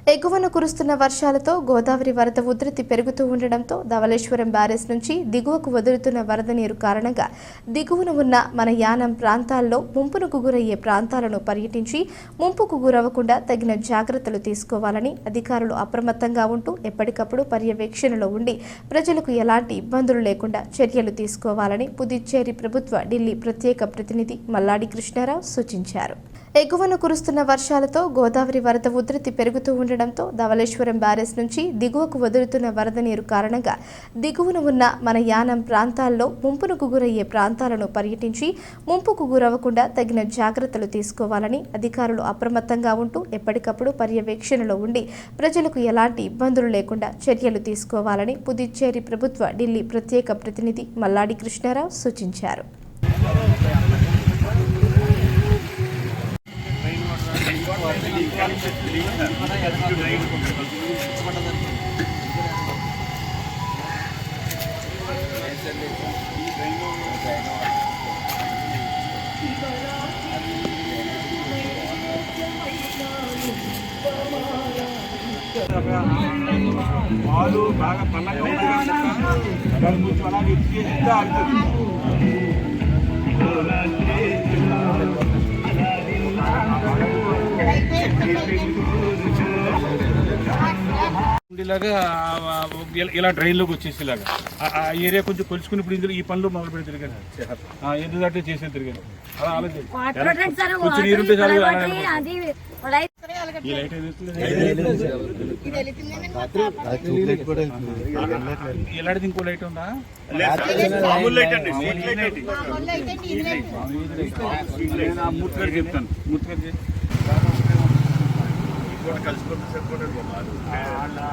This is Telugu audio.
ఎగువన కురుస్తున్న వర్షాలతో గోదావరి వరద ఉధృతి పెరుగుతూ ఉండడంతో ధవళేశ్వరం బ్యారేజ్ నుంచి దిగువకు వదులుతున్న వరద నీరు కారణంగా దిగువన ఉన్న మన యానం ప్రాంతాల్లో ముంపునకు గురయ్యే ప్రాంతాలను పర్యటించి ముంపుకు గురవ్వకుండా తగిన జాగ్రత్తలు తీసుకోవాలని అధికారులు అప్రమత్తంగా ఉంటూ ఎప్పటికప్పుడు పర్యవేక్షణలో ఉండి ప్రజలకు ఎలాంటి ఇబ్బందులు లేకుండా చర్యలు తీసుకోవాలని పుదుచ్చేరి ప్రభుత్వ ఢిల్లీ ప్రత్యేక ప్రతినిధి మల్లాడి కృష్ణారావు సూచించారు. ఎగువన కురుస్తున్న వర్షాలతో గోదావరి వరద ఉధృతి పెరుగుతూ ఉండడంతో ధవళేశ్వరం బ్యారేజ్ నుంచి దిగువకు వదులుతున్న వరద నీరు కారణంగా దిగువన ఉన్న మన యానం ప్రాంతాల్లో ముంపునకు గురయ్యే ప్రాంతాలను పర్యటించి ముంపుకు గురవ్వకుండా తగిన జాగ్రత్తలు తీసుకోవాలని అధికారులు అప్రమత్తంగా ఉంటూ ఎప్పటికప్పుడు పర్యవేక్షణలో ఉండి ప్రజలకు ఎలాంటి ఇబ్బందులు లేకుండా చర్యలు తీసుకోవాలని పుదుచ్చేరి ప్రభుత్వ ఢిల్లీ ప్రత్యేక ప్రతినిధి మల్లాడి కృష్ణారావు సూచించారు. పాలు బాగా పల్లగా దాని గురించి అలాగే ఇచ్చేస్తే ఇలాగా ఇలా డ్రైన్లోకి వచ్చేసేలాగా ఆ ఏరియా కొంచెం కొలుచుకుని ఇప్పుడు ఇందులో ఈ పనులు మొదలు పెట్టి తిరిగాను ఎందుకంటే చేసే తిరిగాను అలా ఆలోచన కొంచెం నీరుంటే చాలు. ఎలాంటిది ఇంకో లైట్ ఉందా? మూర్తి గారు చెప్తాను. మూర్తి గారు కలిసిపోతే సరిపోతుంది.